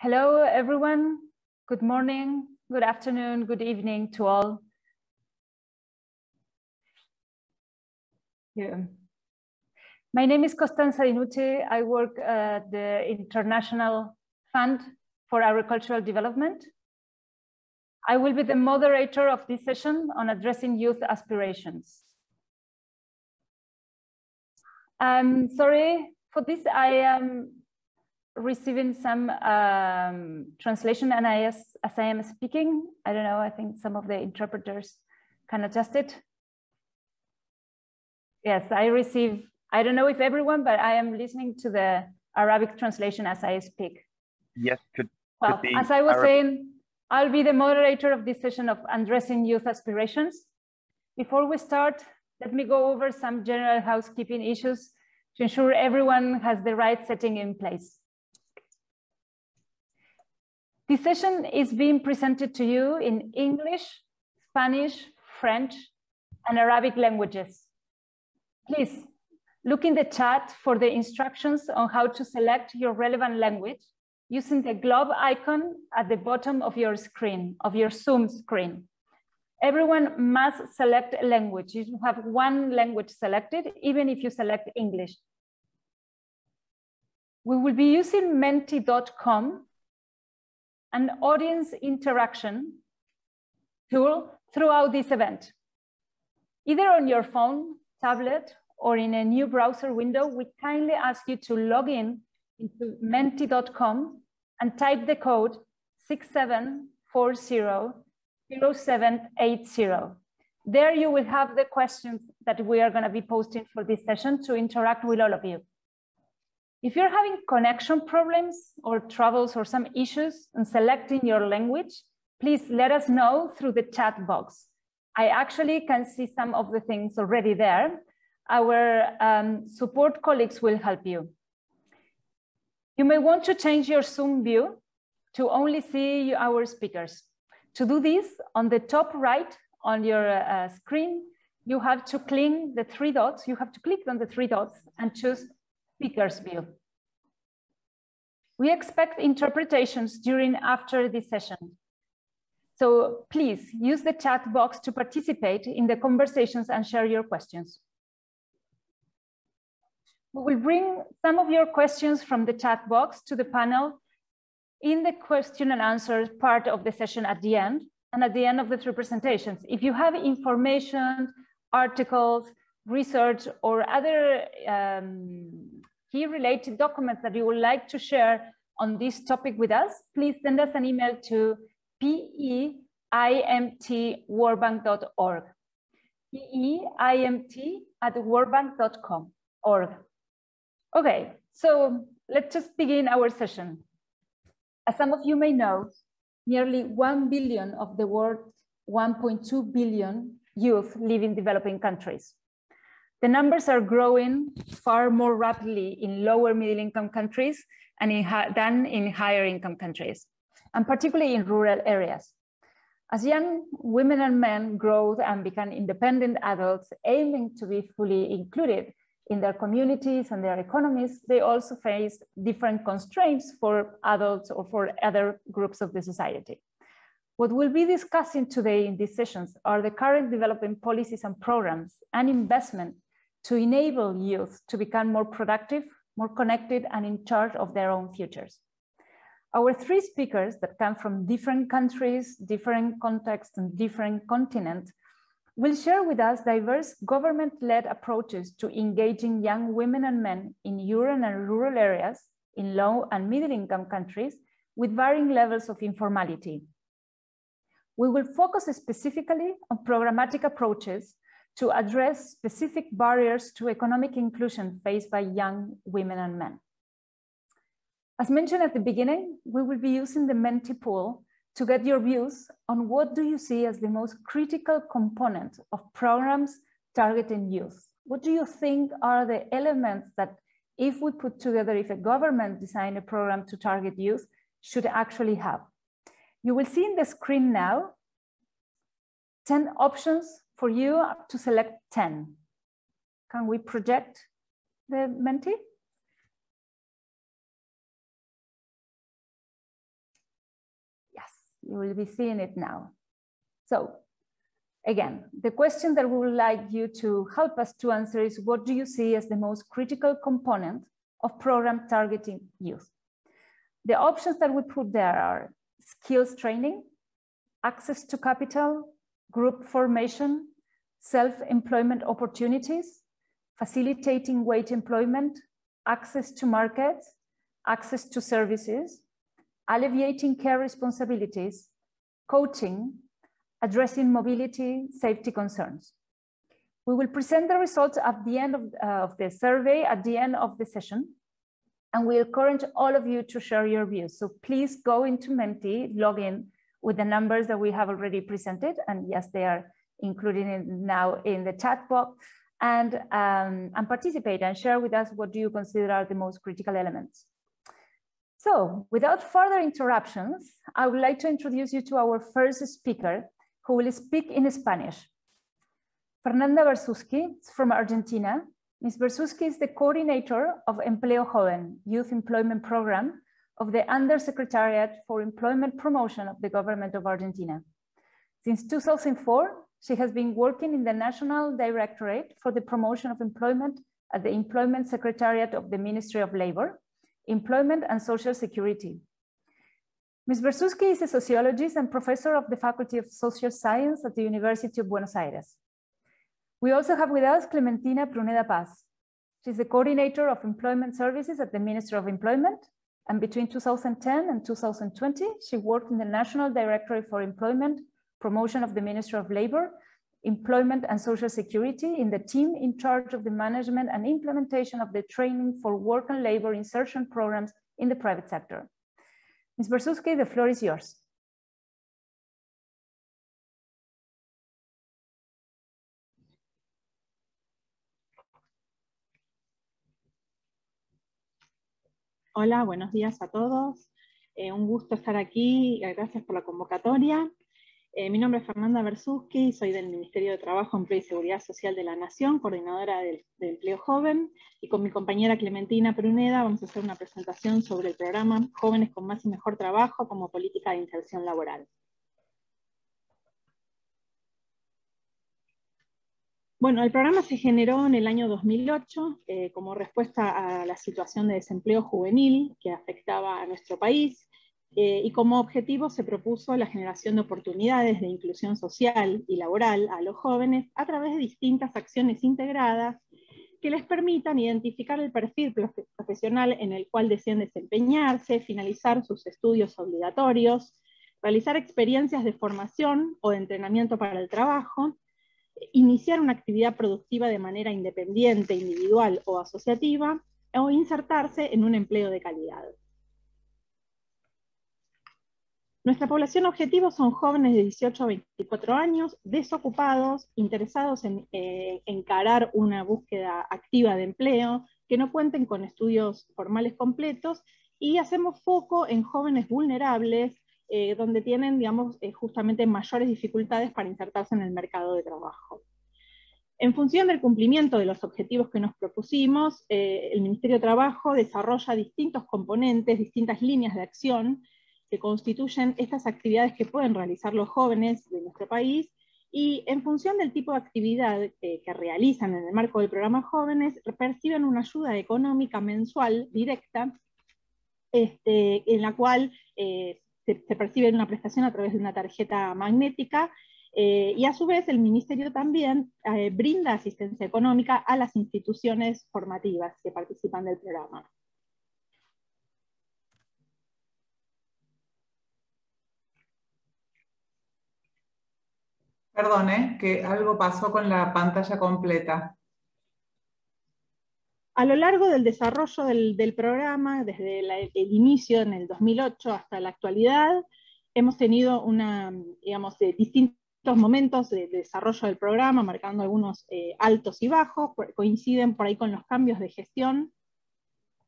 Hello, everyone. Good morning, good afternoon, good evening to all. Yeah. My name is Constanza Nucci. I work at the International Fund for Agricultural Development. I will be the moderator of this session on addressing youth aspirations. I'm sorry for this. I am receiving some translation, and as I am speaking, I don't know, I think some of the interpreters can adjust it. Yes, I receive, I don't know if everyone, but I am listening to the Arabic translation as I speak. Yes, could be as I was Arabic. saying, I'll be the moderator of this session of addressing youth aspirations. Before we start, let me go over some general housekeeping issues to ensure everyone has the right setting in place. This session is being presented to you in English, Spanish, French, and Arabic languages. Please look in the chat for the instructions on how to select your relevant language using the globe icon at the bottom of your screen, of your Zoom screen. Everyone must select a language. You have one language selected, even if you select English. We will be using menti.com, an audience interaction tool throughout this event. Either on your phone, tablet, or in a new browser window, we kindly ask you to log in into menti.com and type the code 67400780. There you will have the questions that we are going to be posting for this session to interact with all of you. If you're having connection problems or troubles or some issues in selecting your language, please let us know through the chat box. I actually can see some of the things already there. Our support colleagues will help you. You may want to change your Zoom view to only see our speakers. To do this, on the top right on your screen, you have to click the three dots. You have to click on the three dots and choose speakers view. We expect interpretations during after this session. So please use the chat box to participate in the conversations and share your questions. We will bring some of your questions from the chat box to the panel in the question and answer part of the session at the end and at the end of the three presentations. If you have information, articles, research, or other key related documents that you would like to share on this topic with us, please send us an email to peimt@worldbank.org. peimt@worldbank.com. Okay, so let's just begin our session. As some of you may know, nearly 1 billion of the world's 1.2 billion youth live in developing countries. The numbers are growing far more rapidly in lower middle income countries and than in higher income countries, and particularly in rural areas. As young women and men grow and become independent adults aiming to be fully included in their communities and their economies, they also face different constraints for adults or for other groups of the society. What we'll be discussing today in these sessions are the current developing policies and programs and investment to enable youth to become more productive, more connected, and in charge of their own futures. Our three speakers that come from different countries, different contexts, and different continents will share with us diverse government-led approaches to engaging young women and men in urban and rural areas, in low and middle income countries, with varying levels of informality. We will focus specifically on programmatic approaches to address specific barriers to economic inclusion faced by young women and men. As mentioned at the beginning, we will be using the Menti pool to get your views on what do you see as the most critical component of programs targeting youth. What do you think are the elements that if we put together, if a government design a program to target youth, should actually have? You will see in the screen now 10 options for you to select 10. Can we project the Menti? You will be seeing it now. So again, the question that we would like you to help us to answer is, what do you see as the most critical component of program targeting youth? The options that we put there are skills training, access to capital, group formation, self-employment opportunities, facilitating wage employment, access to markets, access to services, alleviating care responsibilities, coaching, addressing mobility, safety concerns. We will present the results at the end of the survey, at the end of the session, and we encourage all of you to share your views. So please go into Menti, log in with the numbers that we have already presented, and yes, they are included now in the chat box, and participate and share with us what do you consider are the most critical elements. So without further interruptions, I would like to introduce you to our first speaker, who will speak in Spanish. Fernanda Bersusky from Argentina. Ms. Bersusky is the coordinator of Empleo Joven, Youth Employment Program of the Undersecretariat for Employment Promotion of the Government of Argentina. Since 2004, she has been working in the National Directorate for the Promotion of Employment at the Employment Secretariat of the Ministry of Labor, Employment and Social Security. Ms. Bersusky is a sociologist and professor of the Faculty of Social Science at the University of Buenos Aires. We also have with us Clementina Pruneda Paz. She's the coordinator of employment services at the Ministry of Employment, and between 2010 and 2020, she worked in the National Directorate for Employment, Promotion of the Ministry of Labor, Employment and Social Security in the team in charge of the management and implementation of the training for work and labor insertion programs in the private sector. Ms. Bersusky, the floor is yours. Hola, buenos días a todos. Un gusto estar aquí, gracias por la convocatoria. Mi nombre es Fernanda Bersusky, soy del Ministerio de Trabajo, Empleo y Seguridad Social de la Nación, coordinadora de Empleo Joven, y con mi compañera Clementina Pruneda vamos a hacer una presentación sobre el programa Jóvenes con Más y Mejor Trabajo como política de inserción laboral. Bueno, el programa se generó en el año 2008 como respuesta a la situación de desempleo juvenil que afectaba a nuestro país, y como objetivo se propuso la generación de oportunidades de inclusión social y laboral a los jóvenes a través de distintas acciones integradas que les permitan identificar el perfil profesional en el cual deseen desempeñarse, finalizar sus estudios obligatorios, realizar experiencias de formación o de entrenamiento para el trabajo, iniciar una actividad productiva de manera independiente, individual o asociativa, o insertarse en un empleo de calidad. Nuestra población objetivo son jóvenes de 18 a 24 años, desocupados, interesados en encarar una búsqueda activa de empleo, que no cuenten con estudios formales completos, y hacemos foco en jóvenes vulnerables, donde tienen, digamos, justamente mayores dificultades para insertarse en el mercado de trabajo. En función del cumplimiento de los objetivos que nos propusimos, el Ministerio de Trabajo desarrolla distintos componentes, distintas líneas de acción, que constituyen estas actividades que pueden realizar los jóvenes de nuestro país, y en función del tipo de actividad que realizan en el marco del programa Jóvenes, perciben una ayuda económica mensual directa, en la cual se percibe una prestación a través de una tarjeta magnética, y a su vez el Ministerio también brinda asistencia económica a las instituciones formativas que participan del programa. Perdón, que algo pasó con la pantalla completa. A lo largo del desarrollo del programa, desde el inicio en el 2008 hasta la actualidad, hemos tenido distintos momentos de desarrollo del programa, marcando algunos altos y bajos, coinciden por ahí con los cambios de gestión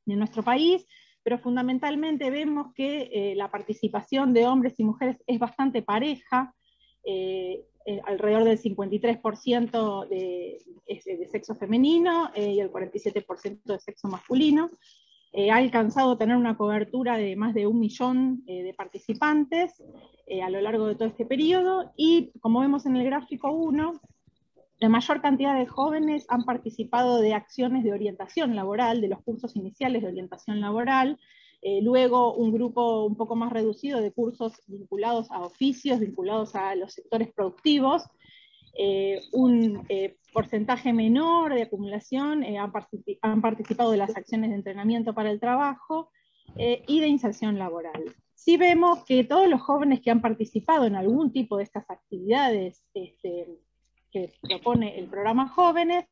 en nuestro país, pero fundamentalmente vemos que la participación de hombres y mujeres es bastante pareja, alrededor del 53% de sexo femenino y el 47% de sexo masculino. Ha alcanzado a tener una cobertura de más de 1 millón de participantes, a lo largo de todo este periodo, y como vemos en el gráfico 1, la mayor cantidad de jóvenes han participado de acciones de orientación laboral, de los cursos iniciales de orientación laboral, luego un grupo un poco más reducido de cursos vinculados a oficios, vinculados a los sectores productivos, un porcentaje menor de acumulación han participado de las acciones de entrenamiento para el trabajo y de inserción laboral. Sí vemos que todos los jóvenes que han participado en algún tipo de estas actividades que propone el programa Jóvenes,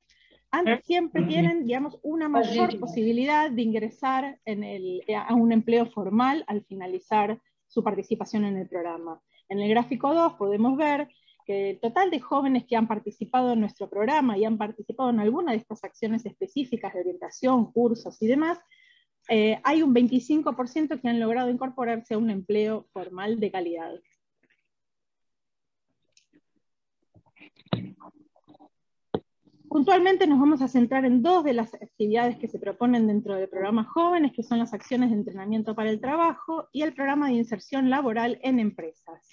siempre tienen, digamos, una mayor posibilidad de ingresar a un empleo formal al finalizar su participación en el programa. En el gráfico 2 podemos ver que el total de jóvenes que han participado en nuestro programa y han participado en alguna de estas acciones específicas de orientación, cursos y demás, hay un 25% que han logrado incorporarse a un empleo formal de calidad. Puntualmente nos vamos a centrar en dos de las actividades que se proponen dentro del programa Jóvenes, que son las acciones de entrenamiento para el trabajo y el programa de inserción laboral en empresas.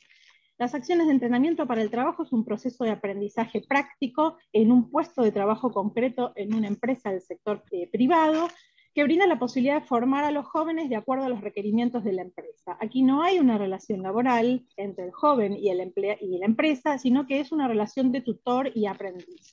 Las acciones de entrenamiento para el trabajo es un proceso de aprendizaje práctico en un puesto de trabajo concreto en una empresa del sector privado, que brinda la posibilidad de formar a los jóvenes de acuerdo a los requerimientos de la empresa. Aquí no hay una relación laboral entre el joven y la empresa, sino que es una relación de tutor y aprendiz.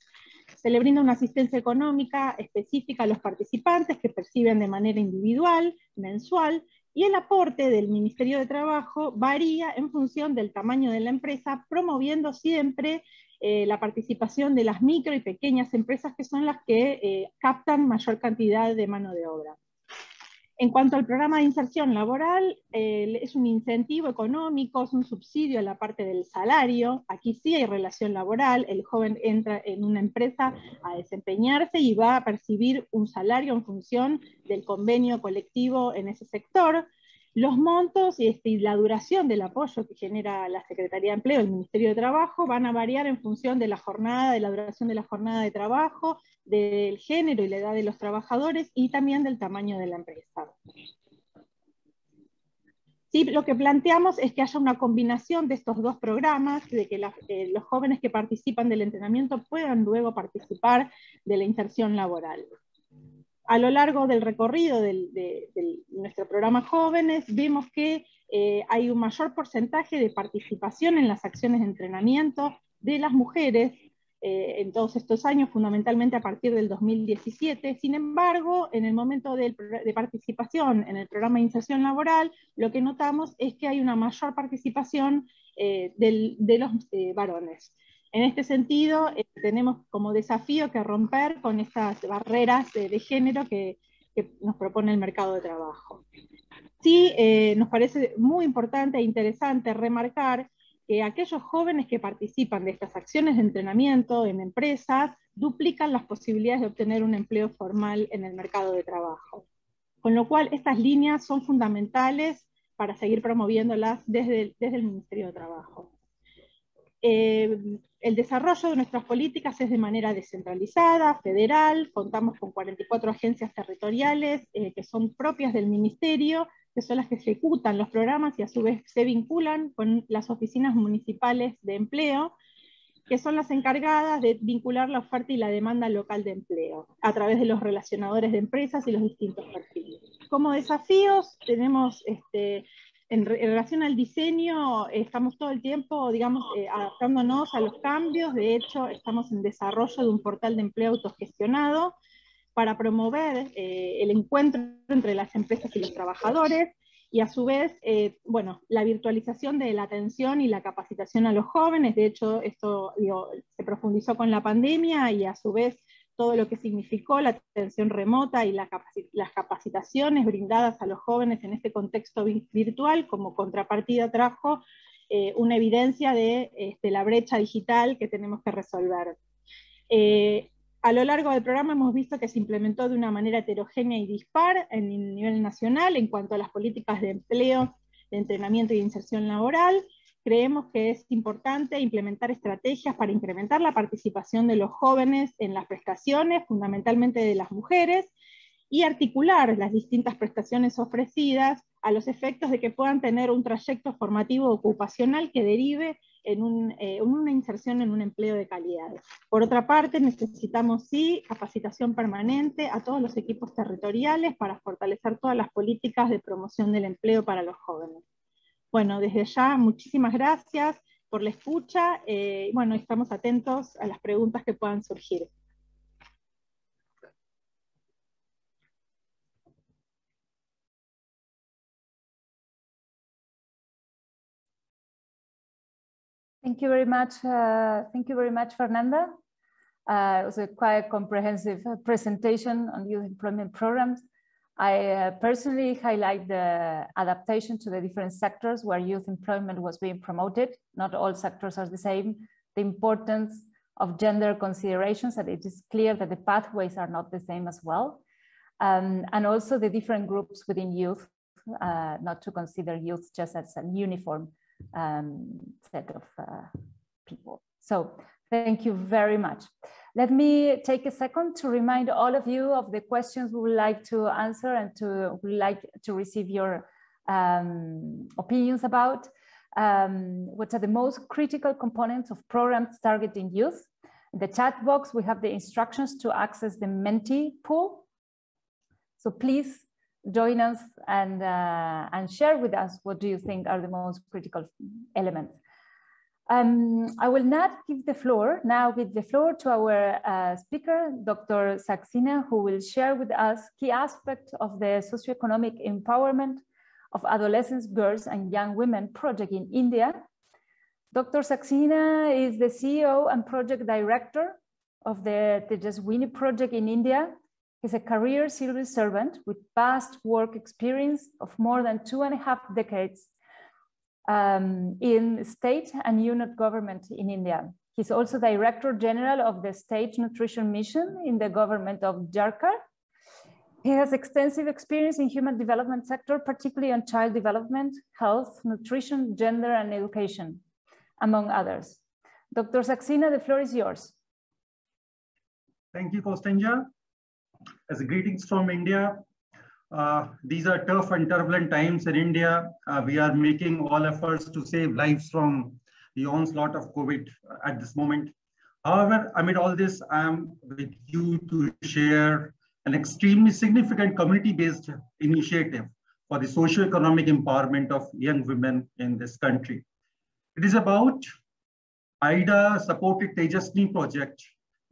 Se le brinda una asistencia económica específica a los participantes que perciben de manera individual, mensual, y el aporte del Ministerio de Trabajo varía en función del tamaño de la empresa, promoviendo siempre la participación de las micro y pequeñas empresas que son las que captan mayor cantidad de mano de obra. En cuanto al programa de inserción laboral, es un incentivo económico, es un subsidio a la parte del salario. Aquí sí hay relación laboral, el joven entra en una empresa a desempeñarse y va a percibir un salario en función del convenio colectivo en ese sector. Los montos y la duración del apoyo que genera la Secretaría de Empleo, el Ministerio de Trabajo, van a variar en función de la jornada, de la duración de la jornada de trabajo, del género y la edad de los trabajadores, y también del tamaño de la empresa. Sí, lo que planteamos es que haya una combinación de estos dos programas, de que los jóvenes que participan del entrenamiento puedan luego participar de la inserción laboral. A lo largo del recorrido de nuestro programa Jóvenes, vemos que hay un mayor porcentaje de participación en las acciones de entrenamiento de las mujeres en todos estos años, fundamentalmente a partir del 2017. Sin embargo, en el momento de participación en el programa de inserción laboral, lo que notamos es que hay una mayor participación de los varones. En este sentido, tenemos como desafío que romper con estas barreras de género que nos propone el mercado de trabajo. Sí, nos parece muy importante e interesante remarcar que aquellos jóvenes que participan de estas acciones de entrenamiento en empresas duplican las posibilidades de obtener un empleo formal en el mercado de trabajo. Con lo cual, estas líneas son fundamentales para seguir promoviéndolas desde el Ministerio de Trabajo. El desarrollo de nuestras políticas es de manera descentralizada, federal, contamos con 44 agencias territoriales que son propias del Ministerio, que son las que ejecutan los programas y a su vez se vinculan con las oficinas municipales de empleo, que son las encargadas de vincular la oferta y la demanda local de empleo, a través de los relacionadores de empresas y los distintos perfiles. Como desafíos tenemos en relación al diseño, estamos todo el tiempo, digamos, adaptándonos a los cambios. De hecho, estamos en desarrollo de un portal de empleo autogestionado para promover el encuentro entre las empresas y los trabajadores, y a su vez, bueno, la virtualización de la atención y la capacitación a los jóvenes. De hecho, esto se profundizó con la pandemia, y a su vez todo lo que significó la atención remota y las capacitaciones brindadas a los jóvenes en este contexto virtual, como contrapartida trajo una evidencia de la brecha digital que tenemos que resolver. A lo largo del programa hemos visto que se implementó de una manera heterogénea y dispar en el nivel nacional en cuanto a las políticas de empleo, de entrenamiento y de inserción laboral. Creemos que es importante implementar estrategias para incrementar la participación de los jóvenes en las prestaciones, fundamentalmente de las mujeres, y articular las distintas prestaciones ofrecidas a los efectos de que puedan tener un trayecto formativo ocupacional que derive en una inserción en un empleo de calidad. Por otra parte, necesitamos sí capacitación permanente a todos los equipos territoriales para fortalecer todas las políticas de promoción del empleo para los jóvenes. Bueno, desde ya, muchísimas gracias por la escucha. Bueno, estamos atentos a las preguntas que puedan surgir. Thank you very much. Thank you very much, Fernanda. It was a quite comprehensive presentation on youth employment programs. I personally highlight the adaptation to the different sectors where youth employment was being promoted. Not all sectors are the same. The importance of gender considerations, that it is clear that the pathways are not the same as well. And also the different groups within youth, not to consider youth just as a uniform set of people. So thank you very much. Let me take a second to remind all of you of the questions we would like to answer and would like to receive your opinions about. What are the most critical components of programs targeting youth? In the chat box, we have the instructions to access the Menti pool. So please join us and share with us what do you think are the most critical elements. I will not give the floor to our speaker, Dr. Saxena, who will share with us key aspects of the socioeconomic empowerment of adolescents, girls, and young women project in India. Dr. Saxena is the CEO and project director of the Tejaswini project in India. He's a career civil servant with vast work experience of more than 2.5 decades in state and unit government in India. He's also Director General of the State Nutrition Mission in the government of Jharkhand. He has extensive experience in human development sector, particularly on child development, health, nutrition, gender, and education, among others. Dr. Saxena, the floor is yours. Thank you, Constanza. As greetings from India. These are tough and turbulent times in India. We are making all efforts to save lives from the onslaught of COVID at this moment. However, amid all this, I am with you to share an extremely significant community-based initiative for the socio-economic empowerment of young women in this country. It is about IDA-supported Tejaswini project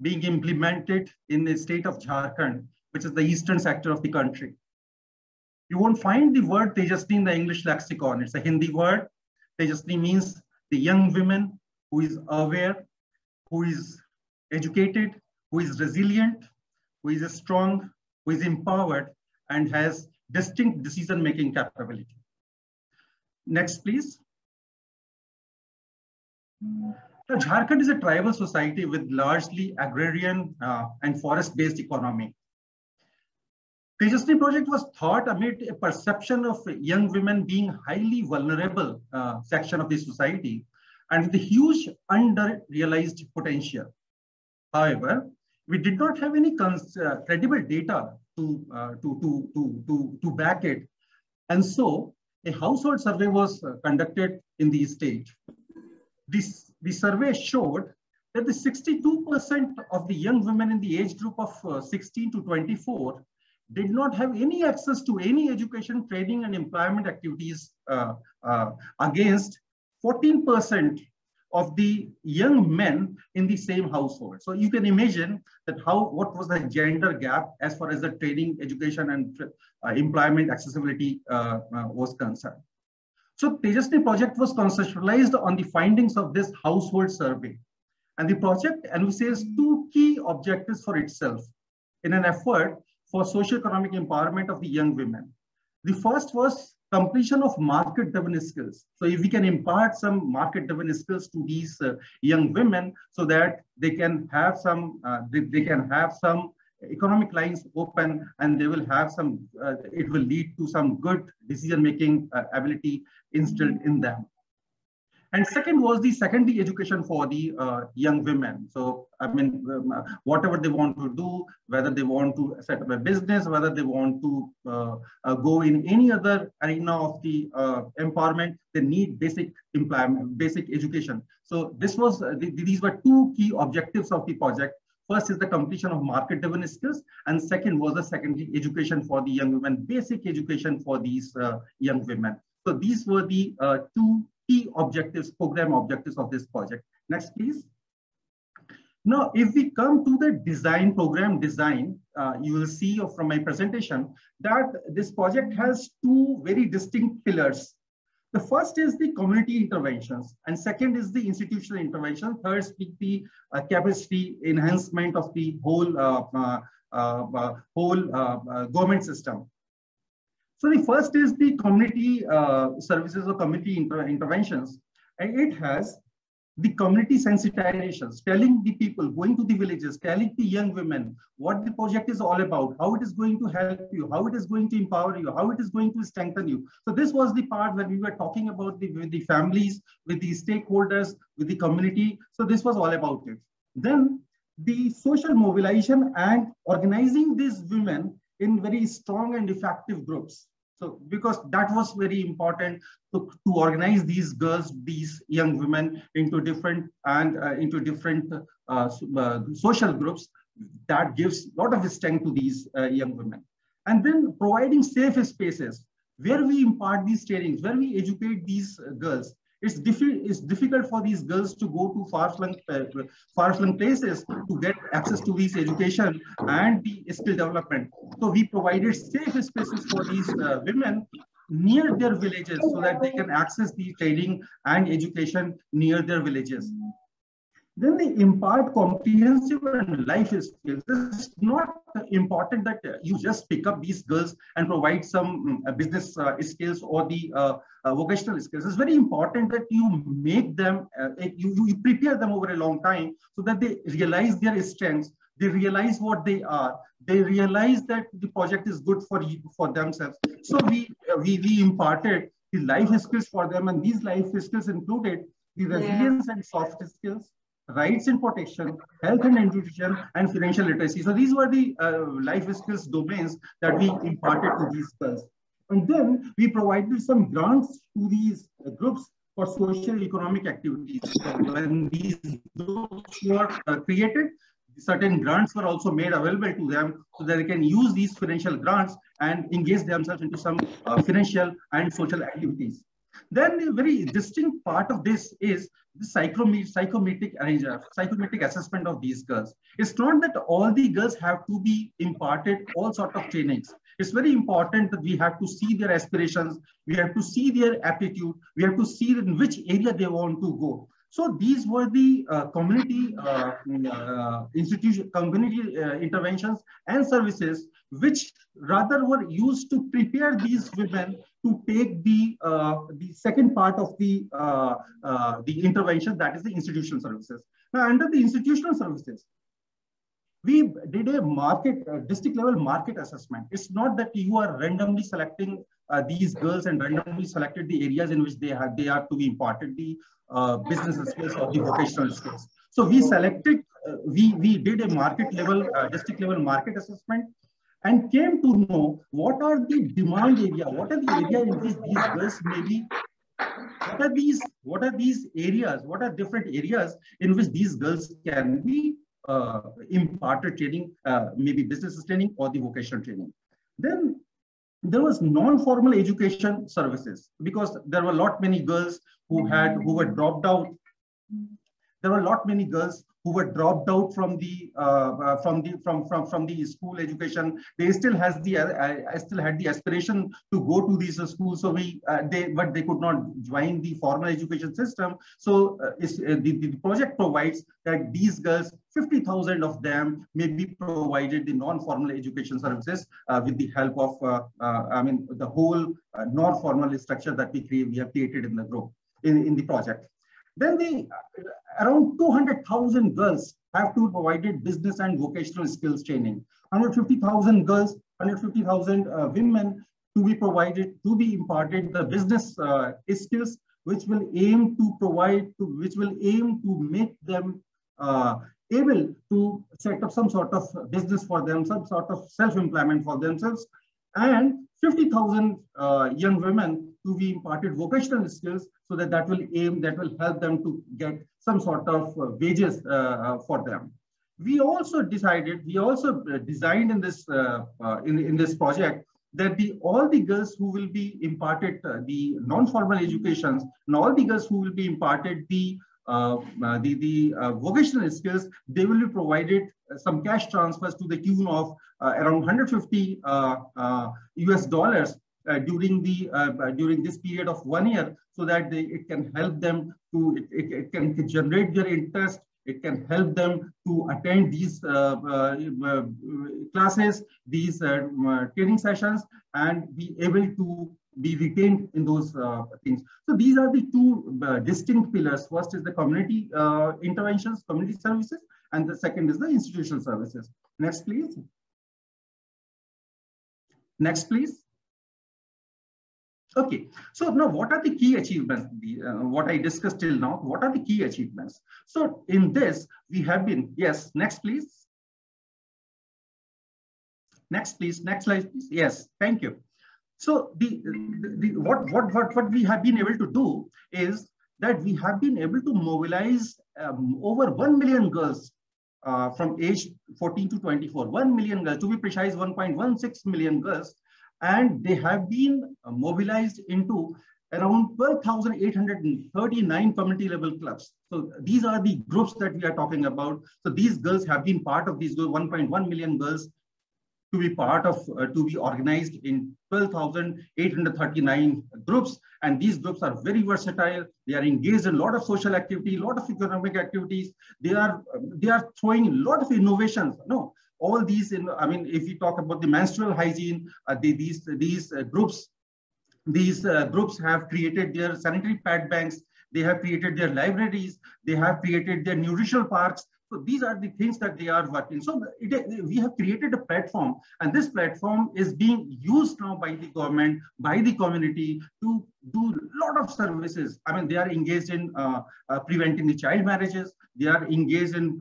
being implemented in the state of Jharkhand, which is the eastern sector of the country. You won't find the word Tejaswini in the English lexicon. It's a Hindi word. Tejaswini means the young woman who is aware, who is educated, who is resilient, who is strong, who is empowered, and has distinct decision-making capability. Next, please. Now, Jharkhand is a tribal society with largely agrarian and forest-based economy. Tejaswini project was thought amid a perception of young women being highly vulnerable section of the society and with a huge under-realized potential. However, we did not have any credible data to back it. And so a household survey was conducted in the state. The survey showed that the 62% of the young women in the age group of 16 to 24 did not have any access to any education, training, and employment activities against 14% of the young men in the same household. So you can imagine that what was the gender gap as far as the training, education, and employment accessibility was concerned. So Tejaswini project was conceptualized on the findings of this household survey. And the project envisages two key objectives for itself in an effort for socio-economic empowerment of the young women. The first was completion of market-driven skills. So if we can impart some market-driven skills to these young women so that they can have some economic lines open, and they will have some, it will lead to some good decision-making ability instilled in them. And second was the secondary education for the young women. So, I mean, whatever they want to do, whether they want to set up a business, whether they want to go in any other arena of the empowerment, they need basic employment, basic education. So this was, these were two key objectives of the project. First is the completion of market-driven skills, and second was the secondary education for the young women, basic education for these young women. So these were the two key objectives, program objectives of this project. Next, please. Now, if we come to the design, program design, you will see from my presentation that this project has two very distinct pillars. The first is the community interventions, and second is the institutional intervention. Third is the capacity enhancement of the whole government system. So the first is the community services or community interventions, and it has the community sensitizations, telling the people, going to the villages, telling the young women what the project is all about, how it is going to help you, how it is going to empower you, how it is going to strengthen you. So this was the part when we were talking about with the families, with the stakeholders, with the community. So this was all about it. Then the social mobilization and organizing these women in very strong and effective groups. So because that was very important to organize these girls, these young women into different social groups, that gives a lot of strength to these young women. And then providing safe spaces where we impart these trainings, where we educate these girls. It's difficult for these girls to go to far-flung places to get access to these education and the skill development. So we provided safe spaces for these women near their villages so that they can access the training and education near their villages. Then they impart comprehensive and life skills. It's not important that you just pick up these girls and provide some business skills or the vocational skills. It's very important that you make them, you prepare them over a long time so that they realize their strengths, they realize what they are, they realize that the project is good for themselves. So we imparted the life skills for them, and these life skills included the resilience and soft skills, rights and protection, health and nutrition, and financial literacy. So these were the life skills domains that we imparted to these girls. And then we provided some grants to these groups for social economic activities. So when these groups were created, certain grants were also made available to them so that they can use these financial grants and engage themselves into some financial and social activities. Then a very distinct part of this is the psychometric assessment of these girls. It's not that all the girls have to be imparted all sort of trainings. It's very important that we have to see their aspirations, we have to see their aptitude, we have to see in which area they want to go. So these were the community interventions and services which rather were used to prepare these women to take the second part of the intervention, that is the institutional services. Now, under the institutional services, we did a district level market assessment. It's not that you are randomly selecting these girls and randomly selected the areas in which they are to be imparted the business skills or the vocational skills. So we selected, we did a market level, district level market assessment, and came to know what are the demand area, what are the areas in which these girls may be, what are these areas, what are different areas in which these girls can be imparted training, maybe business training or the vocational training. Then there was non-formal education services because there were many girls who were dropped out. There were many girls who were dropped out from the school education. They still had the aspiration to go to these schools. So but they could not join the formal education system. So the project provides that these girls, 50,000 of them, may be provided the non-formal education services with the help of the whole non-formal structure that we have created in the group in the project. Then around 200,000 girls have to be provided business and vocational skills training. 150,000 girls, 150,000 women to be imparted the business skills which will aim to make them able to set up some sort of business for them, some sort of self-employment for themselves, and 50,000 young women to be imparted vocational skills, so that will help them to get some sort of wages for them. We also designed in this project that all the girls who will be imparted the non-formal educations, and all the girls who will be imparted the vocational skills, they will be provided some cash transfers to the tune of around $150 US during this period of 1 year, so that it can help them to it can generate their interest. It can help them to attend these classes, these training sessions, and be able to be retained in those things. So these are the two distinct pillars. First is the community interventions, community services, and the second is the institutional services. Next, please. Next, please. Okay, so now what are the key achievements? What I discussed till now, what are the key achievements? So in this, we have been, yes, next please. Next please, next slide please. Yes, thank you. So what we have been able to do is that we have been able to mobilize over 1 million girls from age 14 to 24, 1 million girls, to be precise, 1.16 million girls. And they have been mobilized into around 12,839 community level clubs. So these are the groups that we are talking about. So these girls have been part of these 1.1 million girls to be part of, to be organized in 12,839 groups. And these groups are very versatile. They are engaged in a lot of social activity, a lot of economic activities. They are throwing a lot of innovations. No. All these, if we talk about the menstrual hygiene, these groups have created their sanitary pad banks. They have created their libraries. They have created their nutritional parks. So these are the things that they are working. So we have created a platform, and this platform is being used now by the government, by the community, to do a lot of services. They are engaged in preventing the child marriages. They are engaged in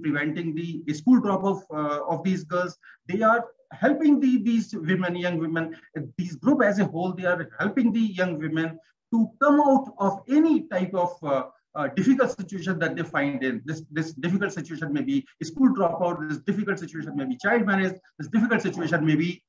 preventing the school drop-off of these girls. They are helping these women, young women, these group as a whole. They are helping the young women to come out of any type of difficult situation that they find in. This difficult situation may be school dropout. This difficult situation may be child marriage. This difficult situation may be,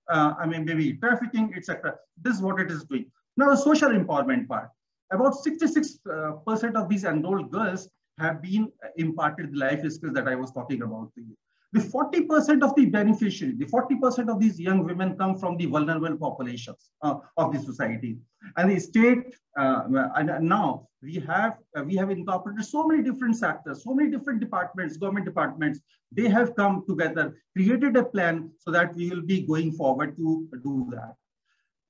maybe trafficking, etc. This is what it is doing. Now, the social empowerment part. About 66% of these enrolled girls have been imparted the life skills that I was talking about to you. The 40% of the beneficiary, the 40% of these young women come from the vulnerable populations of the society. And the state, and now we have incorporated so many different sectors, so many different departments, government departments. They have come together, created a plan so that we will be going forward to do that.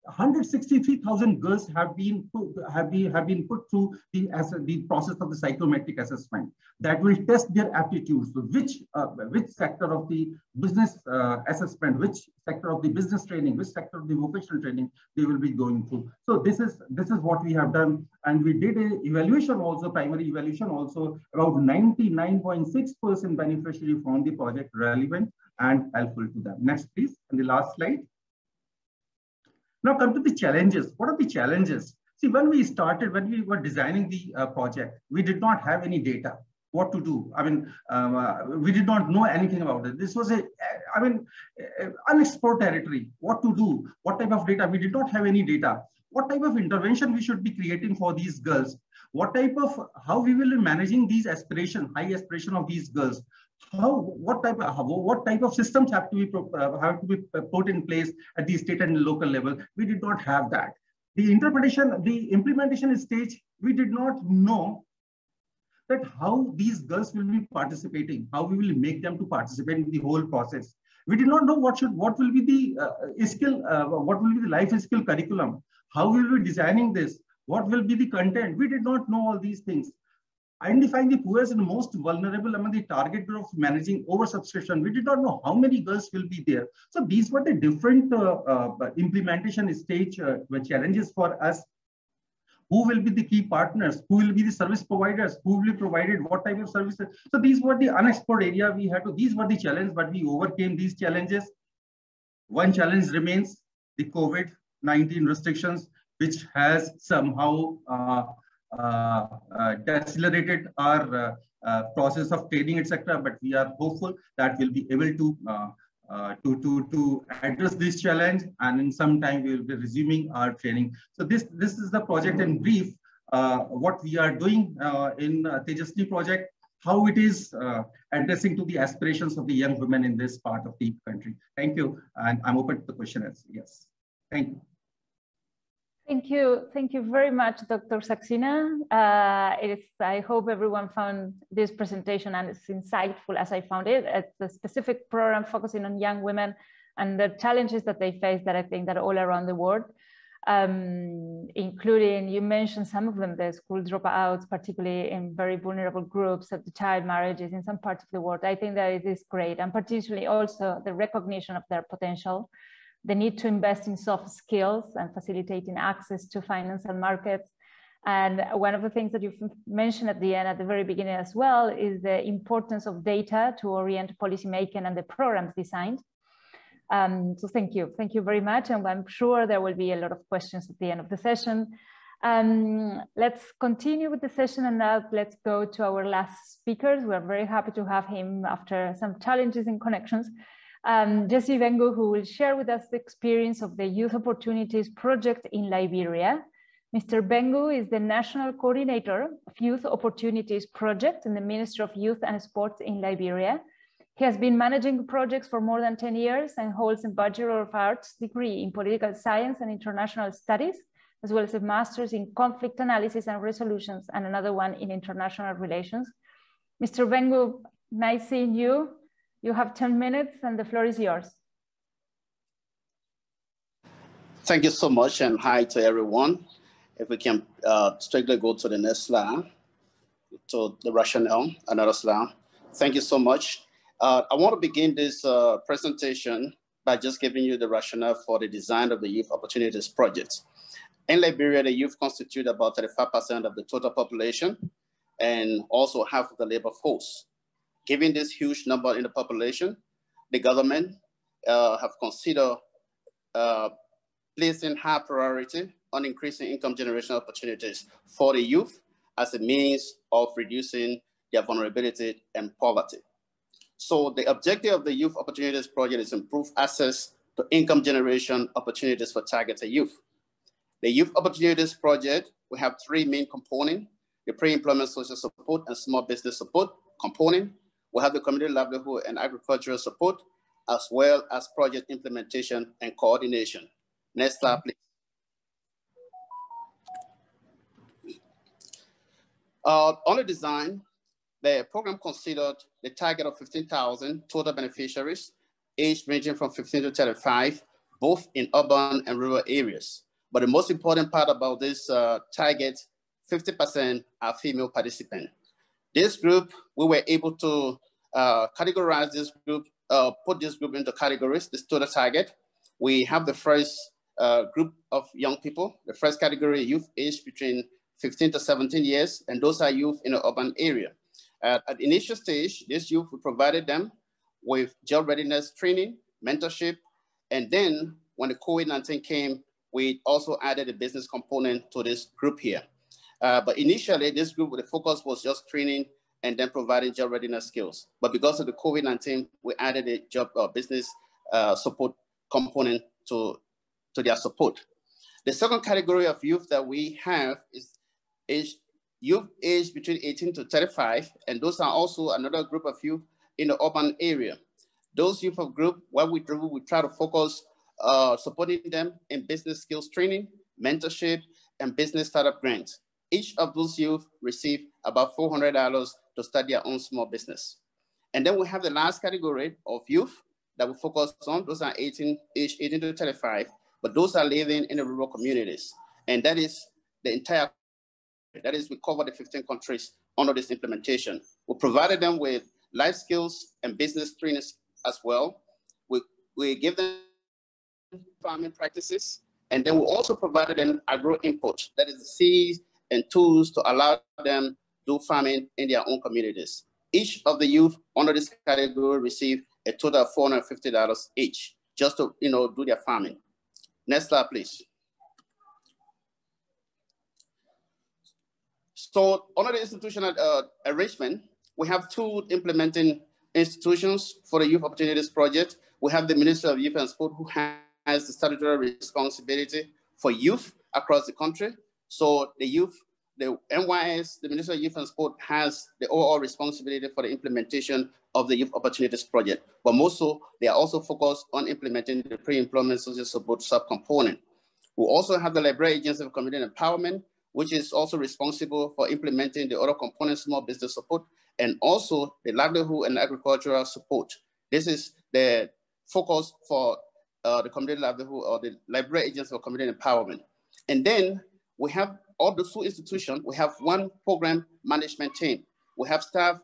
163,000 girls have been put through the process of the psychometric assessment that will test their aptitudes. So which sector of the business assessment, which sector of the business training, which sector of the vocational training they will be going through. So this is what we have done, and we did a evaluation also, primary evaluation also. About 99.6% beneficiary found the project relevant and helpful to them. Next, please, and the last slide. Now come to the challenges. What are the challenges? See, when we were designing the project, we did not have any data, what to do. We did not know anything about it. This was unexplored territory. What to do? What type of data? We did not have any data. What type of intervention we should be creating for these girls? How we will be managing these high aspiration of these girls? What type of systems have to be put in place at the state and local level? We did not have that. The implementation stage, we did not know that how these girls will be participating, how we will make them to participate in the whole process. We did not know what will be the what will be the life skill curriculum, how we will be designing this, what will be the content. We did not know all these things. Identifying the poorest and most vulnerable among the target group of managing oversubscription. We did not know how many girls will be there. So these were the different implementation stage challenges for us. who will be the key partners, who will be the service providers, who will be provided what type of services. So these were the unexplored area we had to, these were the challenges, but we overcame these challenges. One challenge remains the COVID-19 restrictions, which has somehow decelerated our process of training, etc. But we are hopeful that we'll be able to address this challenge, and in some time we will be resuming our training. So this is the project in brief. What we are doing in Tejasvi project, how it is addressing to the aspirations of the young women in this part of the country. Thank you, and I'm open to the questions. Yes, thank you. Thank you very much, Dr. Saxena. I hope everyone found this presentation and it's insightful as I found it. It's a specific program focusing on young women and the challenges that they face that I think that all around the world, including, you mentioned some of them, the school dropouts, particularly in very vulnerable groups, of the child marriages in some parts of the world. I think that it is great, and particularly also the recognition of their potential, the need to invest in soft skills and facilitating access to financial markets. And one of the things that you've mentioned at the end, at the very beginning as well, is the importance of data to orient policymaking and the programs designed. So thank you very much. And I'm sure there will be a lot of questions at the end of the session. Let's continue with the session, and now let's go to our last speakers. We're very happy to have him after some challenges in connections. Jesse Bengu, who will share with us the experience of the Youth Opportunities Project in Liberia. Mr. Bengu is the National Coordinator of Youth Opportunities Project in the Ministry of Youth and Sports in Liberia. He has been managing projects for more than 10 years and holds a Bachelor of Arts degree in Political Science and International Studies, as well as a Master's in Conflict Analysis and Resolutions and another one in International Relations. Mr. Bengu, nice seeing you. You have 10 minutes and the floor is yours. Thank you so much, and hi to everyone. If we can strictly go to the next slide, to the rationale, another slide. Thank you so much. I want to begin this presentation by just giving you the rationale for the design of the Youth Opportunities Project. In Liberia, the youth constitute about 35% of the total population and also half of the labor force. Given this huge number in the population, the government have considered placing high priority on increasing income generation opportunities for the youth as a means of reducing their vulnerability and poverty. So the objective of the Youth Opportunities Project is to improve access to income generation opportunities for targeted youth. The Youth Opportunities Project, we have three main components: the pre-employment social support and small business support component. We have the community livelihood and agricultural support, as well as project implementation and coordination. Next slide, please. On the design, the program considered the target of 15,000 total beneficiaries, age ranging from 15 to 35, both in urban and rural areas. But the most important part about this target, 50% are female participants. This group, we were able to categorize this group, put this group into categories, this total target. We have the first group of young people, the first category, youth aged between 15 to 17 years, and those are youth in the urban area. At the initial stage, this youth, we provided them with job readiness training, mentorship, and then when the COVID-19 came, we also added a business component to this group here. But initially, this group, the focus was just training and then providing job readiness skills. But because of the COVID-19, we added a job business support component to their support. The second category of youth that we have is youth aged between 18 to 35, and those are also another group of youth in the urban area. Those youth of group, what we do, we try to focus supporting them in business skills training, mentorship, and business startup grants. Each of those youth receive about $400 to start their own small business. And then we have the last category of youth that we focus on. Those are aged 18 to 35, but those are living in the rural communities. And that is the entire, that is, we cover the 15 countries under this implementation. We provided them with life skills and business training as well. We give them farming practices And then we also provided them agro input, that is seeds and tools to allow them to do farming in their own communities. Each of the youth under this category received a total of $450 each, just to do their farming. Next slide, please. So under the institutional arrangement, we have two implementing institutions for the Youth Opportunities Project. We have the Ministry of Youth and Sport, who has the statutory responsibility for youth across the country. So the NYS, the Ministry of Youth and Sport, has the overall responsibility for the implementation of the Youth Opportunities Project. But also, they are also focused on implementing the pre-employment social support subcomponent. We also have the Liberia Agency for Community Empowerment, which is also responsible for implementing the other components, small business support, and also the livelihood and agricultural support. This is the focus for the community livelihood, or the Liberia Agency for Community Empowerment. And then we have all the two institutions, we have one program management team. We have staff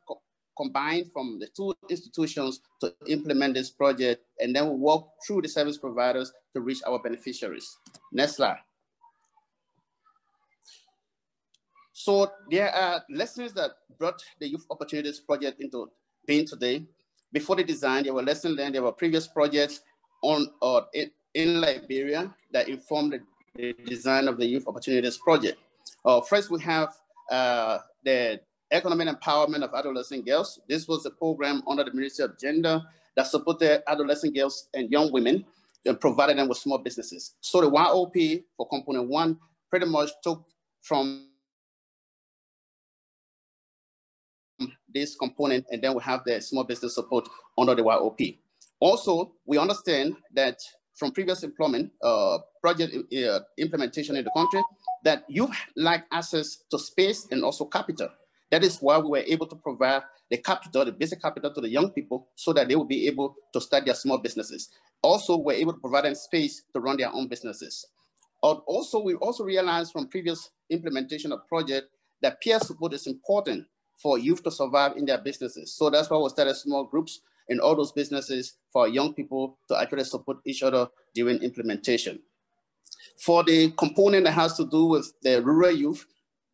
combined from the two institutions to implement this project, and then we work through the service providers to reach our beneficiaries. Next slide. So there are lessons that brought the Youth Opportunities Project into being today. Before the design, there were lessons learned, there were previous projects in Liberia that informed the design of the Youth Opportunities Project. First, we have the Economic Empowerment of Adolescent Girls. This was a program under the Ministry of Gender that supported adolescent girls and young women and provided them with small businesses. So the YOP for component one pretty much took from this component, and then we have the small business support under the YOP. Also, we understand that from previous employment project implementation in the country, that youth lack access to space and also capital. That is why we were able to provide the capital, the basic capital, to the young people so that they will be able to start their small businesses. Also, we're able to provide them space to run their own businesses. Also, we also realized from previous implementation of project that peer support is important for youth to survive in their businesses. So that's why we started small groups in all those businesses for young people to actually support each other during implementation. For the component that has to do with the rural youth,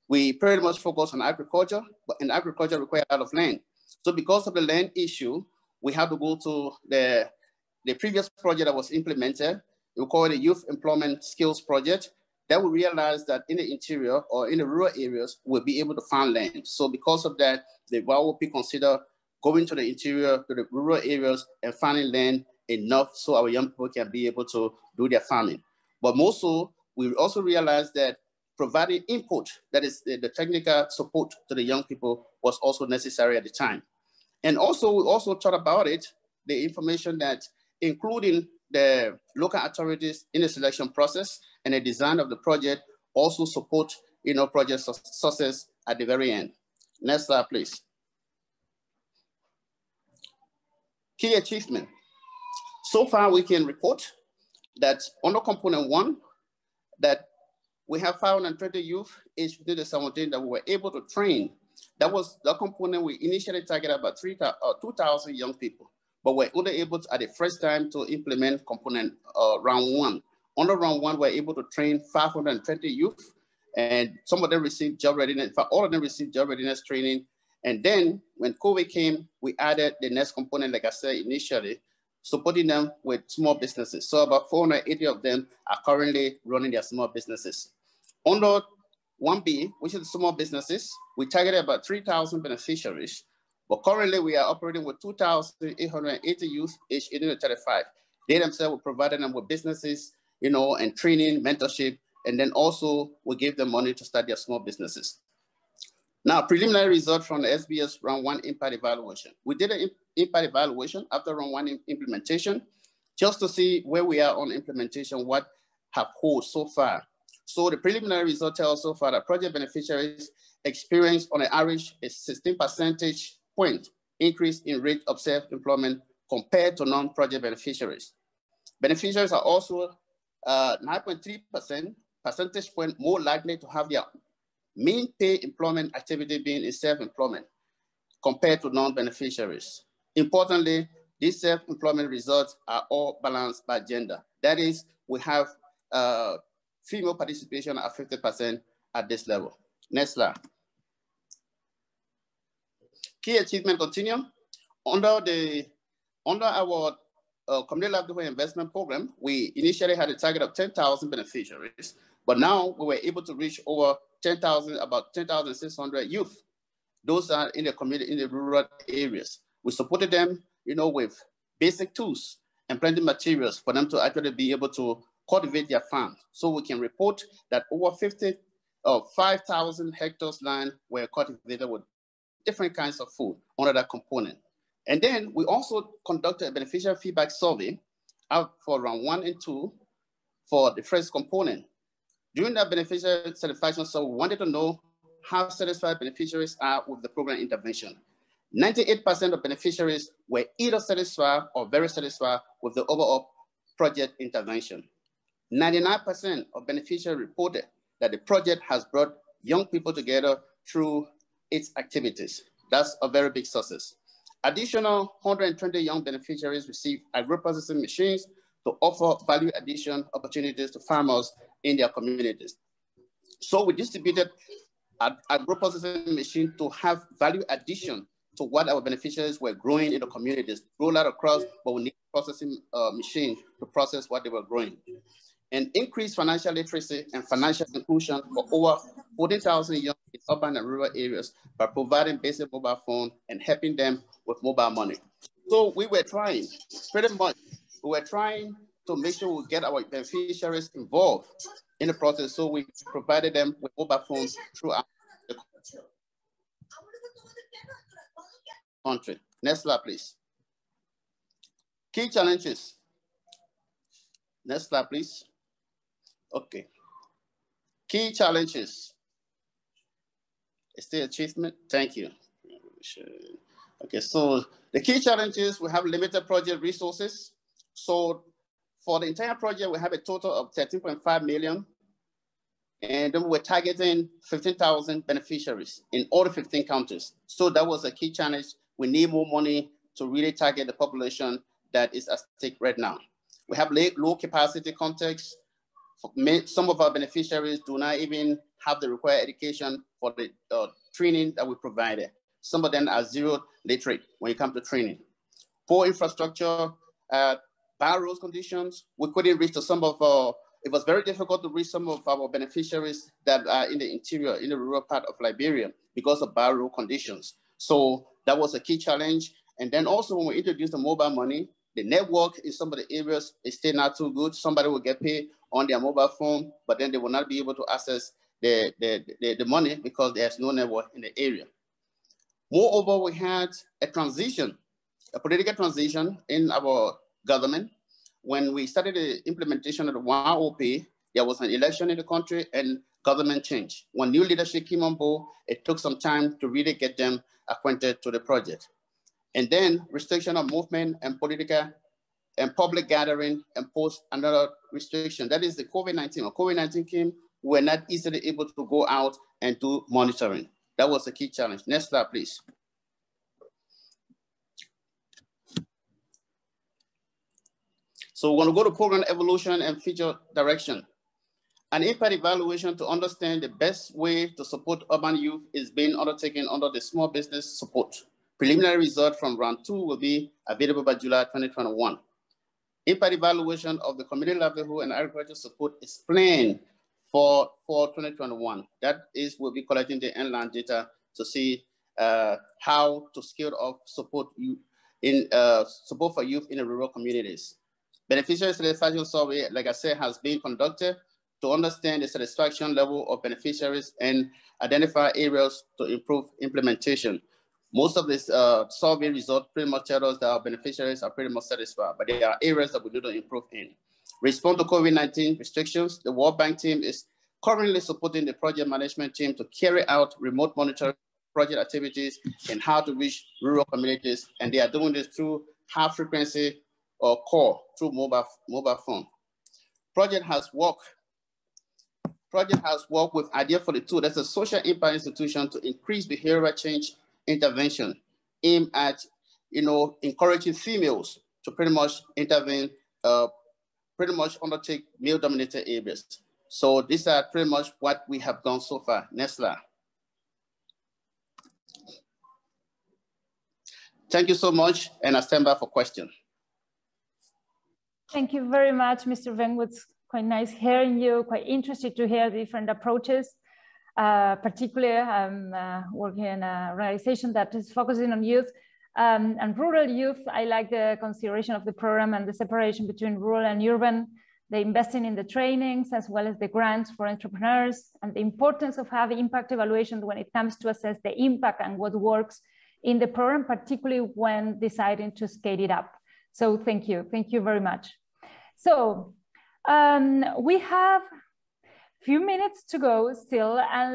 we pretty much focus on agriculture, and agriculture requires a lot of land. So because of the land issue, we had to go to the previous project that was implemented. We call it a Youth Employment Skills Project. That we realized that in the interior or in the rural areas, we'll be able to find land. So because of that, the YOP consider going to the interior, to the rural areas and finding land enough so our young people can be able to do their farming. But also, we also realized that providing input, that is the technical support to the young people, was also necessary at the time. And also, we also thought about it, the information that including the local authorities in the selection process and the design of the project also support project success at the very end. Next slide, please. Key achievement. So far, we can report that under component one, that we have 520 youth aged 15 to 17 that we were able to train. That was the component we initially targeted about 2,000 young people, but we're only able to, at the first time, to implement component round one. Under round one, we're able to train 520 youth, and some of them received job readiness. In fact, all of them received job readiness training. And then when COVID came, we added the next component, like I said initially, supporting them with small businesses. So about 480 of them are currently running their small businesses. Under 1B, which is small businesses, we targeted about 3,000 beneficiaries, but currently we are operating with 2,880 youth aged 18 to 35. They themselves will provide them with businesses, and training, mentorship, and then also we give them money to start their small businesses. Now, preliminary result from the SBS round one impact evaluation. We did an impact evaluation after round one implementation, just to see where we are on implementation, what have hold so far. So the preliminary result tells so far that project beneficiaries experienced on an average a 16 percentage point increase in rate of self-employment compared to non-project beneficiaries. Beneficiaries are also 9.3 percentage point more likely to have their main pay employment activity being in self-employment compared to non-beneficiaries. Importantly, these self-employment results are all balanced by gender. That is, we have female participation at 50% at this level. Next slide. Key achievement continuum. Under our community livelihood investment program, we initially had a target of 10,000 beneficiaries, but now we were able to reach over 10,000, about 10,600 youth. Those are in the community, in the rural areas. We supported them, with basic tools and planting materials for them to actually be able to cultivate their farms. So we can report that over 5,000 hectares land were cultivated with different kinds of food under that component. And then we also conducted a beneficiary feedback survey out for round 1 and 2 for the first component. During that beneficiary satisfaction survey, we wanted to know how satisfied beneficiaries are with the program intervention. 98% of beneficiaries were either satisfied or very satisfied with the overall project intervention. 99% of beneficiaries reported that the project has brought young people together through its activities. That's a very big success. Additional 120 young beneficiaries received agro-processing machines to offer value addition opportunities to farmers in their communities. So we distributed agro-processing machine to have value addition to what our beneficiaries were growing in the communities. Roll out across, but we need processing machine to process what they were growing. And increased financial literacy and financial inclusion for over 40,000 young in urban and rural areas by providing basic mobile phone and helping them with mobile money. So we were trying, pretty much, we were trying to make sure we get our beneficiaries involved in the process. So we provided them with mobile phones throughout the country. Next slide, please. Key challenges. Next slide, please. Okay. Key challenges. Still achievement. Thank you. Okay, so the key challenges, we have limited project resources. So for the entire project, we have a total of 13.5 million. And then we're targeting 15,000 beneficiaries in all the 15 counties. So that was a key challenge. We need more money to really target the population that is at stake right now. We have low capacity context. Some of our beneficiaries do not even have the required education for the training that we provided. Some of them are zero literate when it comes to training. Poor infrastructure, bad road conditions. We couldn't reach to some of our, it was very difficult to reach some of our beneficiaries that are in the interior, in the rural part of Liberia because of bad road conditions. So that was a key challenge. And then also when we introduced the mobile money, the network in some of the areas is still not too good. Somebody will get paid on their mobile phone, but then they will not be able to access the money because there's no network in the area. Moreover, we had a transition, a political transition in our government. When we started the implementation of the 1OP, there was an election in the country and government change. When new leadership came on board, it took some time to really get them acquainted to the project. And then restriction of movement and political and public gathering imposed another restriction. That is the COVID-19. When COVID-19 came, we were not easily able to go out and do monitoring. That was a key challenge. Next slide, please. So we're going to go to program evolution and future direction. An impact evaluation to understand the best way to support urban youth is being undertaken under the small business support. Preliminary result from round 2 will be available by July 2021. Impact evaluation of the community livelihood and agriculture support is planned for 2021. That is, we'll be collecting the inland data to see how to scale up support support for youth in the rural communities. Beneficiary satisfaction survey, like I said, has been conducted to understand the satisfaction level of beneficiaries and identify areas to improve implementation. Most of this survey results pretty much tell us that our beneficiaries are pretty much satisfied, but there are areas that we need to improve in. Respond to COVID-19 restrictions. The World Bank team is currently supporting the project management team to carry out remote monitoring project activities and how to reach rural communities. And they are doing this through high frequency or call through mobile phone. Project has worked with Idea 42. That's a social impact institution to increase behavioral change intervention aimed at, encouraging females to pretty much intervene pretty much undertake male-dominated areas. So these are pretty much what we have done so far. Next slide. Thank you so much, and I stand by for questions. Thank you very much, Mr. Bengu. It's quite nice hearing you, quite interested to hear different approaches. Particularly, I'm working in an organization that is focusing on youth and rural youth. I like the consideration of the program and the separation between rural and urban, the investing in the trainings, as well as the grants for entrepreneurs, and the importance of having impact evaluation when it comes to assess the impact and what works in the program, particularly when deciding to scale it up. So thank you very much. So we have a few minutes to go still, and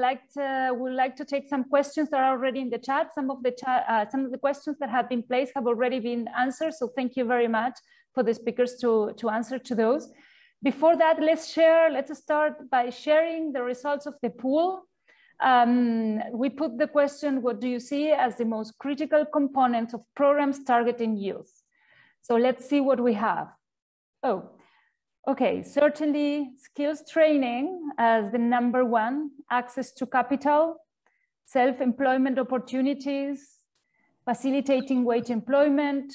would like to take some questions that are already in the chat. Some of the questions that have been placed have already been answered. So thank you very much for the speakers to answer to those. Before that, let's start by sharing the results of the pool. We put the question, what do you see as the most critical components of programs targeting youth? So let's see what we have. Oh, okay, certainly skills training as the #1, access to capital, self-employment opportunities, facilitating wage employment,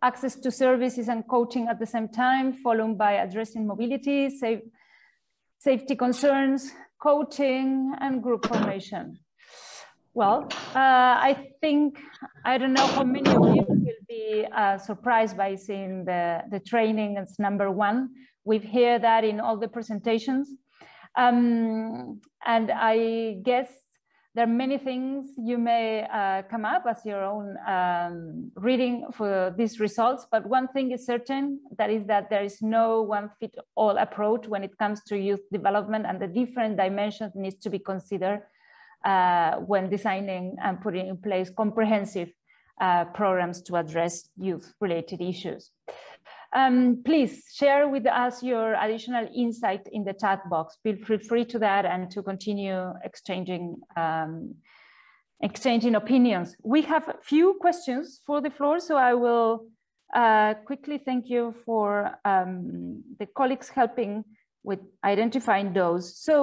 access to services and coaching at the same time, followed by addressing mobility, safety concerns, coaching, and group formation. Well, I think, I don't know how many of you will be surprised by seeing the training as #1. We've heard that in all the presentations. And I guess there are many things you may come up as your own reading for these results, but one thing is certain, that is that there is no one-fit-all approach when it comes to youth development, and the different dimensions needs to be considered when designing and putting in place comprehensive programs to address youth-related issues. Please share with us your additional insight in the chat box. Feel free to that and to continue exchanging opinions. We have a few questions for the floor, so I will quickly thank you for the colleagues helping with identifying those. So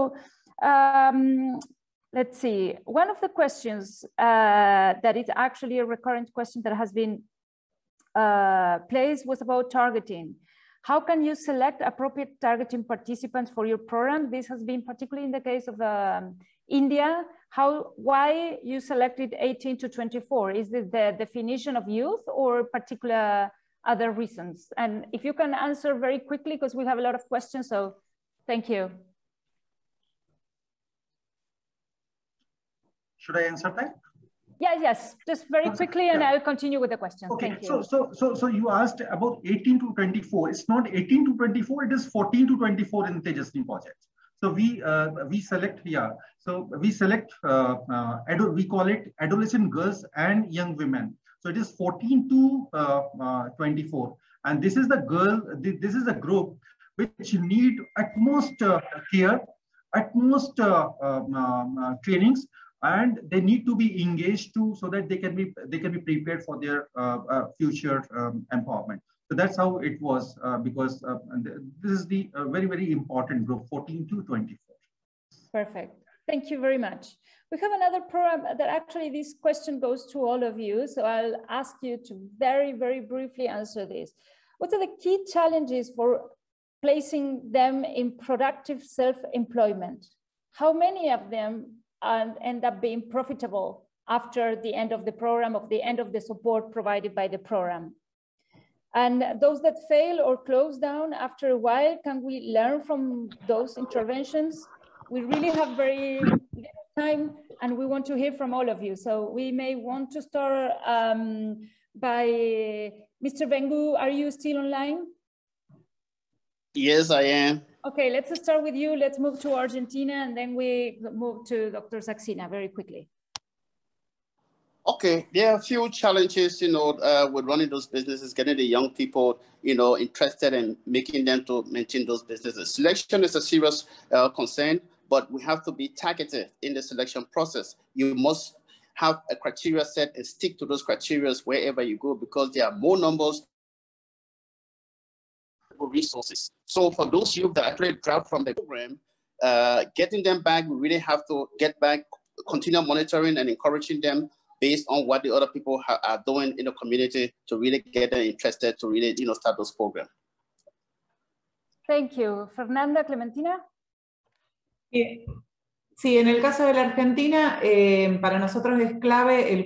let's see, one of the questions that is actually a recurrent question that has been placed was about targeting. How can you select appropriate targeting participants for your program? This has been particularly in the case of India. Why you selected 18 to 24? Is it the definition of youth or particular other reasons? And if you can answer very quickly, because we have a lot of questions, so thank you. Should I answer that? Yes, just very quickly, and I'll continue with the questions. Okay. Thank you. So you asked about 18 to 24. It's not 18 to 24, it is 14 to 24 in Tejasvi project. So we select here. So we select, we call it adolescent girls and young women. So it is 14 to 24. And this is the this is a group which need utmost care, utmost trainings, and they need to be engaged too, so that they can be prepared for their future empowerment. So that's how it was, because this is the very important group, 14 to 24. Perfect. Thank you very much. We have another program that actually this question goes to all of you. So I'll ask you to very briefly answer this. What are the key challenges for placing them in productive self-employment? How many of them end up being profitable after the end of the program, of the end of the support provided by the program? And those that fail or close down after a while, can we learn from those interventions? We really have very little time and we want to hear from all of you. So we may want to start by Mr. Bengu. Are you still online? Yes, I am. Okay, let's start with you. Let's move to Argentina and then we move to Dr. Saxena very quickly. Okay, there are a few challenges, with running those businesses, getting the young people, interested in making them to maintain those businesses. Selection is a serious concern, but we have to be targeted in the selection process. You must have a criteria set and stick to those criteria wherever you go, because there are more numbers available resources. So for those youth that actually dropped from the program, getting them back, we really have to get back, continue monitoring and encouraging them based on what the other people are doing in the community to really get them interested to really, start those programs. Thank you. Fernanda, Clementina. Sí, en el caso de la Argentina, para nosotros es clave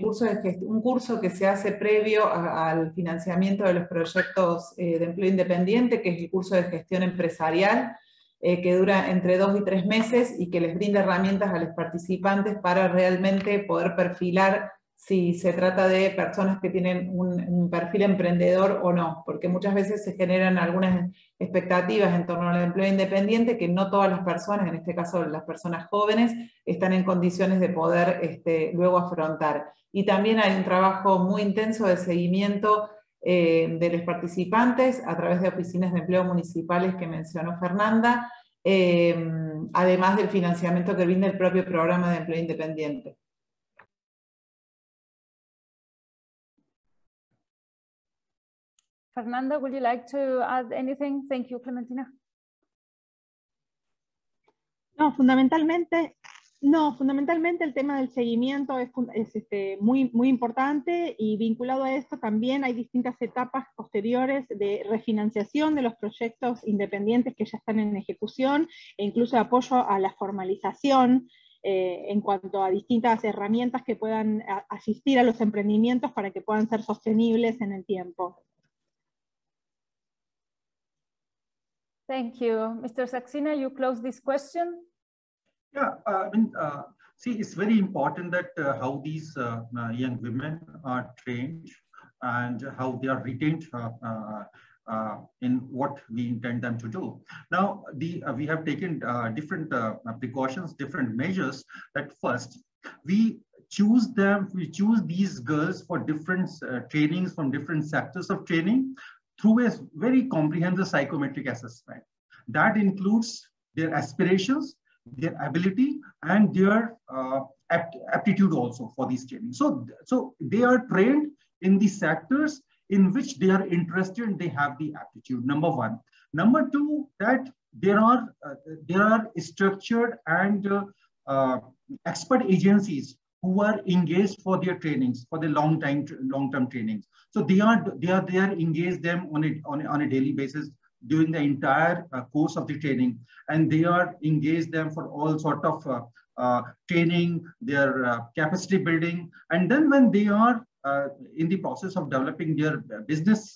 un curso que se hace previo al financiamiento de los proyectos de empleo independiente, que es el curso de gestión empresarial, que dura entre 2 y 3 meses y que les brinda herramientas a los participantes para realmente poder perfilar si se trata de personas que tienen un perfil emprendedor o no, porque muchas veces se generan algunas expectativas en torno al empleo independiente que no todas las personas, en este caso las personas jóvenes, están en condiciones de poder luego afrontar. Y también hay un trabajo muy intenso de seguimiento de los participantes a través de oficinas de empleo municipales que mencionó Fernanda, además del financiamiento que brinda el propio programa de empleo independiente. Fernanda, would you like to add anything? Thank you, Clementina. No, fundamentalmente el tema del seguimiento es muy importante, y vinculado a esto también hay distintas etapas posteriores de refinanciación de los proyectos independientes que ya están en ejecución, e incluso apoyo a la formalización en cuanto a distintas herramientas que puedan asistir a los emprendimientos para que puedan ser sostenibles en el tiempo. Thank you. Mr. Saxena, you close this question? Yeah, see, it's very important that how these young women are trained and how they are retained in what we intend them to do. Now, we have taken different precautions, different measures. That first, we choose these girls for different trainings from different sectors of training through a very comprehensive psychometric assessment. That includes their aspirations, their ability, and their aptitude also for these trainings. So they are trained in the sectors in which they are interested and they have the aptitude, number one. Number two, that there are structured and expert agencies who are engaged for their trainings, for the long-term trainings. So they are engaged them on a daily basis during the entire course of the training, and they are engaged them for all sort of training, their capacity building, and then when they are in the process of developing their business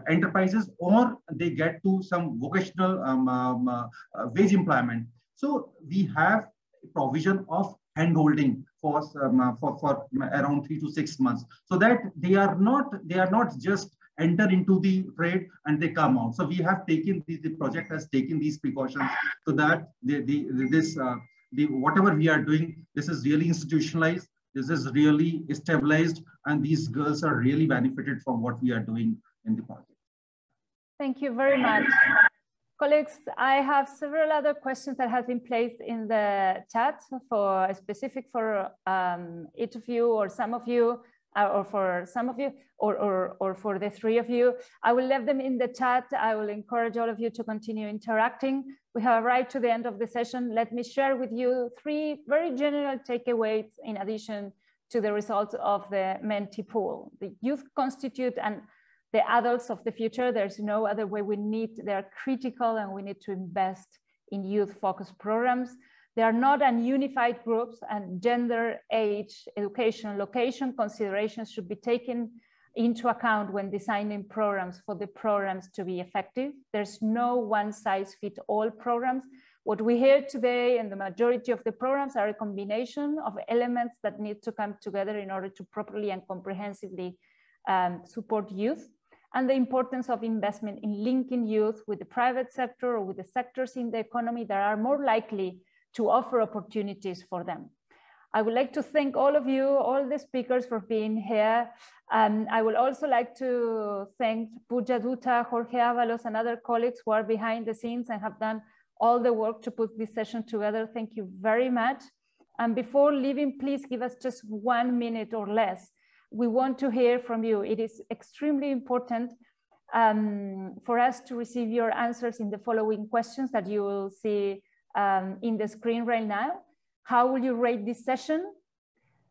enterprises, or they get to some vocational wage employment. So we have provision of handholding for around 3 to 6 months, so that they are not just enter into the trade and they come out. So we have taken the project has taken these precautions so that whatever we are doing, this is really institutionalized, this is really stabilized, and these girls are really benefited from what we are doing in the project. Thank you very much. Colleagues, I have several other questions that have been placed in the chat for specific for each of you or some of you, or for some of you, or for the three of you. I will leave them in the chat. I will encourage all of you to continue interacting. We have arrived to the end of the session. Let me share with you 3 very general takeaways in addition to the results of the Menti pool. The youth constitute and the adults of the future. There's no other way. They're critical, and we need to invest in youth-focused programs. They are not unified groups, and gender, age, education, location considerations should be taken into account when designing programs for the programs to be effective. There's no one-size-fits-all programs. What we hear today and the majority of the programs are a combination of elements that need to come together in order to properly and comprehensively support youth, and the importance of investment in linking youth with the private sector or with the sectors in the economy that are more likely to offer opportunities for them. I would like to thank all of you, all the speakers, for being here. I would also like to thank Pooja Dutta, Jorge Avalos, and other colleagues who are behind the scenes and have done all the work to put this session together. Thank you very much. And before leaving, please give us just 1 minute or less. We want to hear from you. It is extremely important for us to receive your answers in the following questions that you will see in the screen right now. How will you rate this session?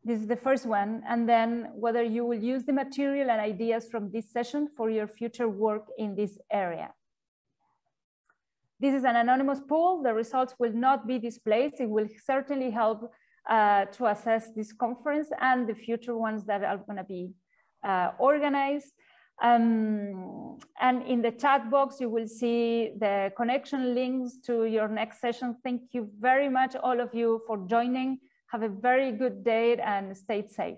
This is the first one. And then whether you will use the material and ideas from this session for your future work in this area. This is an anonymous poll. The results will not be displayed. It will certainly help to assess this conference and the future ones that are going to be organized. And in the chat box, you will see the connection links to your next session. Thank you very much, all of you, for joining. Have a very good day and stay safe.